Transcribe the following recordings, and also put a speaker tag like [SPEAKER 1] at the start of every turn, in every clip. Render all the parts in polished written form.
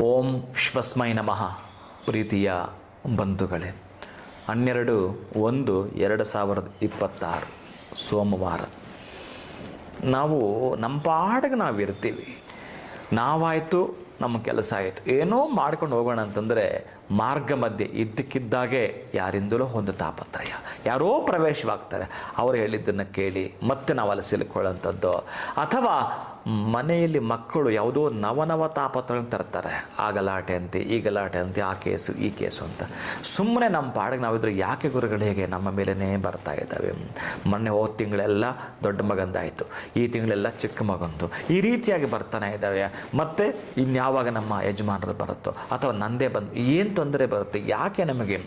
[SPEAKER 1] ಓಂ ಶ್ವಸ್ಮೈ ನಮಃ. ಪ್ರೀತಿಯ ಬಂಧುಗಳೇ, 12/1/2026 ಸೋಮವಾರ. ನಾವು ನಮ್ಮ ಪಾಡಿಗೆ ನಾವು ಇರ್ತೀವಿ. ನಾವಾಯಿತು, ನಮ್ಮ ಕೆಲಸ ಆಯಿತು, ಏನೋ ಮಾಡ್ಕೊಂಡು ಹೋಗೋಣ ಅಂತಂದರೆ ಮಾರ್ಗ ಮಧ್ಯೆ ಇದ್ದಕ್ಕಿದ್ದಾಗೆ ಯಾರಿಂದಲೂ ಒಂದು ತಾಪತ್ರಯ, ಯಾರೋ ಪ್ರವೇಶವಾಗ್ತಾರೆ. ಅವರು ಹೇಳಿದ್ದನ್ನು ಕೇಳಿ ಮತ್ತೆ ನಾವು ಅಲ್ಲಿ ಸಿಲುಕೊಳ್ಳೋಂಥದ್ದು, ಅಥವಾ ಮನೆಯಲ್ಲಿ ಮಕ್ಕಳು ಯಾವುದೋ ನವನವ ತಾಪತ್ರಗಳನ್ನು ತರ್ತಾರೆ. ಆ ಗಲಾಟೆ ಅಂತೆ, ಈ ಗಲಾಟೆ ಅಂತೆ, ಆ ಕೇಸು ಈ ಕೇಸು ಅಂತ. ಸುಮ್ಮನೆ ನಮ್ಮ ಪಾಡಿಗೆ ನಾವಿದ್ರೆ ಯಾಕೆ ಗುರುಗಳು ಹೇಗೆ ನಮ್ಮ ಮೇಲೇ ಬರ್ತಾ ಇದ್ದಾವೆ. ಮೊನ್ನೆ ಹೋದ ತಿಂಗಳೆಲ್ಲ ದೊಡ್ಡ ಮಗಂದಾಯಿತು, ಈ ತಿಂಗಳೆಲ್ಲ ಚಿಕ್ಕ ಮಗಂದು, ಈ ರೀತಿಯಾಗಿ ಬರ್ತಾನೆ ಇದ್ದಾವೆ. ಮತ್ತು ಇನ್ಯಾವಾಗ ನಮ್ಮ ಯಜಮಾನರು ಬರುತ್ತೋ ಅಥವಾ ನಂದೇ ಬಂದು ಏನು ತೊಂದರೆ ಬರುತ್ತೆ, ಯಾಕೆ ನಮಗೆ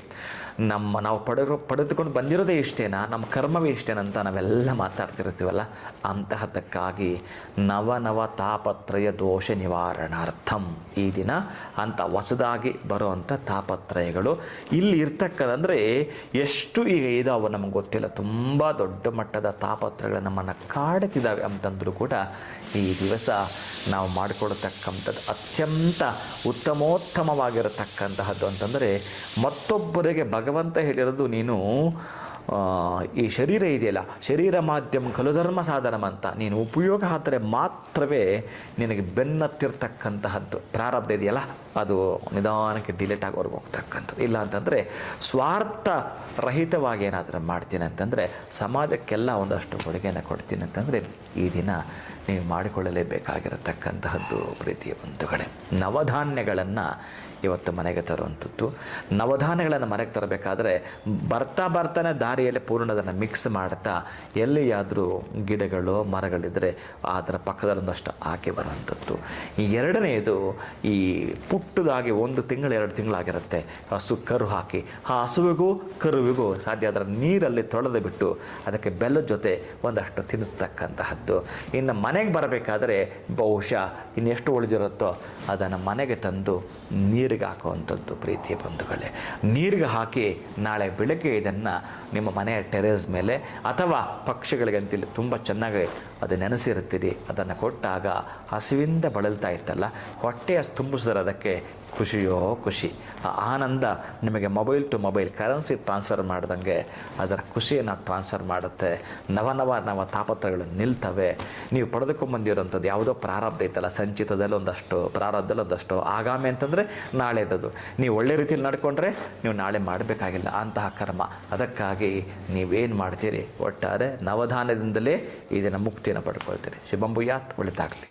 [SPEAKER 1] ನಾವು ಪಡೆದುಕೊಂಡು ಬಂದಿರೋದೇ ಇಷ್ಟೇನಾ, ನಮ್ಮ ಕರ್ಮವೇ ಇಷ್ಟೇನಾ ಅಂತ ನಾವೆಲ್ಲ ಮಾತಾಡ್ತಿರ್ತೀವಲ್ಲ. ಅಂತಹದಕ್ಕಾಗಿ ನವನವ ತಾಪತ್ರಯ ದೋಷ ನಿವಾರಣಾರ್ಥಂ ಈ ದಿನ ಅಂತ ಹೊಸದಾಗಿ ಬರುವಂಥ ತಾಪತ್ರಯಗಳು ಇಲ್ಲಿ ಇರ್ತಕ್ಕಂದರೆ ಎಷ್ಟು ಈಗ ಇದಾವೆ ನಮಗೆ ಗೊತ್ತಿಲ್ಲ. ತುಂಬ ದೊಡ್ಡ ಮಟ್ಟದ ತಾಪತ್ರಯಗಳು ನಮ್ಮನ್ನು ಕಾಡುತ್ತಿದ್ದಾವೆ ಅಂತಂದರೂ ಕೂಡ ಈ ದಿವಸ ನಾವು ಮಾಡಿಕೊಡತಕ್ಕಂಥದ್ದು ಅತ್ಯಂತ ಉತ್ತಮೋತ್ತಮವಾಗಿರತಕ್ಕಂತಹದ್ದು ಅಂತಂದರೆ, ಮತ್ತೊಬ್ಬರಿಗೆ ಭಗವಂತ ಹೇಳಿರೋದು, ನೀನು ಈ ಶರೀರ ಇದೆಯಲ್ಲ, ಶರೀರ ಮಾಧ್ಯಮ ಖಲು ಧರ್ಮ ಸಾಧನಂ ಅಂತ, ನೀನು ಉಪಯೋಗ ಆದರೆ ಮಾತ್ರವೇ ನಿನಗೆ ಬೆನ್ನತ್ತಿರ್ತಕ್ಕಂತಹದ್ದು ಪ್ರಾರಬ್ಧ ಇದೆಯಲ್ಲ, ಅದು ನಿಧಾನಕ್ಕೆ ಡಿಲೇಟ್ ಆಗೋರ್ಗೆ ಹೋಗ್ತಕ್ಕಂಥದ್ದು. ಇಲ್ಲ ಅಂತಂದರೆ ಸ್ವಾರ್ಥ ರಹಿತವಾಗಿ ಏನಾದರೂ ಮಾಡ್ತೀನಿ ಅಂತಂದರೆ ಸಮಾಜಕ್ಕೆಲ್ಲ ಒಂದಷ್ಟು ಕೊಡುಗೆಯನ್ನು ಕೊಡ್ತೀನಿ ಅಂತಂದರೆ ಈ ದಿನ ನೀವು ಮಾಡಿಕೊಳ್ಳಲೇಬೇಕಾಗಿರತಕ್ಕಂತಹದ್ದು. ಪ್ರೀತಿಯ ಬಂಧುಗಳೇ, ನವಧಾನ್ಯಗಳನ್ನು ಇವತ್ತು ಮನೆಗೆ ತರುವಂಥದ್ದು. ನವಧಾನ್ಯಗಳನ್ನು ಮನೆಗೆ ತರಬೇಕಾದ್ರೆ ಬರ್ತಾನೆ ದಾರಿಯಲ್ಲಿ ಪೂರ್ಣ ಅದನ್ನು ಮಿಕ್ಸ್ ಮಾಡ್ತಾ, ಎಲ್ಲಿಯಾದರೂ ಗಿಡಗಳು ಮರಗಳಿದ್ದರೆ ಅದರ ಪಕ್ಕದಲ್ಲೊಂದಷ್ಟು ಹಾಕಿ ಬರುವಂಥದ್ದು. ಎರಡನೆಯದು, ಈ ಪುಟ್ಟದಾಗಿ 1 ತಿಂಗಳು 2 ತಿಂಗಳಾಗಿರುತ್ತೆ ಹಸು ಕರು ಹಾಕಿ, ಆ ಹಸುವಿಗೂ ಕರುವಿಗೂ ಸಾಧ್ಯ ಅದರ ನೀರಲ್ಲಿ ತೊಳೆದು ಬಿಟ್ಟು ಅದಕ್ಕೆ ಬೆಲ್ಲದ ಜೊತೆ ಒಂದಷ್ಟು ತಿನ್ನಿಸ್ತಕ್ಕಂತಹದ್ದು. ಇನ್ನು ಮನೆಗೆ ಬರಬೇಕಾದ್ರೆ ಬಹುಶಃ ಇನ್ನೆಷ್ಟು ಉಳಿದಿರುತ್ತೋ ಅದನ್ನು ಮನೆಗೆ ತಂದು ನೀರಿಗೆ ಹಾಕುವಂಥದ್ದು. ಪ್ರೀತಿಯ ಬಂಧುಗಳೇ, ನೀರಿಗೆ ಹಾಕಿ ನಾಳೆ ಬೆಳಗ್ಗೆ ಇದನ್ನು ನಿಮ್ಮ ಮನೆಯ ಟೆರೇಸ್ ಮೇಲೆ ಅಥವಾ ಪಕ್ಷಿಗಳಿಗೆ ಅಂತೇಳಿ ತುಂಬ ಚೆನ್ನಾಗಿ ಅದು ನೆನೆಸಿರುತ್ತೀರಿ. ಅದನ್ನು ಕೊಟ್ಟಾಗ ಹಸಿವಿಂದ ಬಳಲ್ತಾ ಇತ್ತಲ್ಲ, ಹೊಟ್ಟೆಯ ತುಂಬಿಸಿದ್ರೆ ಅದಕ್ಕೆ ಖುಷಿಯೋ ಖುಷಿ, ಆ ಆನಂದ ನಿಮಗೆ mobile to mobile currency transfer ಮಾಡ್ದಂಗೆ ಅದರ ಖುಷಿಯನ್ನು ಟ್ರಾನ್ಸ್ಫರ್ ಮಾಡುತ್ತೆ. ನವ ತಾಪತ್ರಗಳು ನಿಲ್ತವೆ. ನೀವು ಪಡೆದುಕೊಂಡ್ಬಂದಿರೋಂಥದ್ದು ಯಾವುದೋ ಪ್ರಾರಬ್ಧ ಇತ್ತಲ್ಲ, ಸಂಚಿತದಲ್ಲಿ ಒಂದಷ್ಟು, ಪ್ರಾರಬ್ಧದಲ್ಲಿ ಒಂದಷ್ಟು, ಆಗಾಮಿ ಅಂತಂದರೆ ನಾಳೆದದು. ನೀವು ಒಳ್ಳೆ ರೀತಿಯಲ್ಲಿ ನಡ್ಕೊಂಡ್ರೆ ನೀವು ನಾಳೆ ಮಾಡಬೇಕಾಗಿಲ್ಲ ಅಂತಹ ಕರ್ಮ. ಅದಕ್ಕಾಗಿ ನೀವೇನು ಮಾಡ್ತೀರಿ, ಒಟ್ಟಾರೆ ನವಧಾನ್ಯದಿಂದಲೇ ಇದನ್ನು ಮುಕ್ತಿಯನ್ನು ಪಡ್ಕೊಳ್ತೀರಿ. ಶುಭಂ ಭೂಯಾತ್, ಒಳಿತಾಗಲಿ.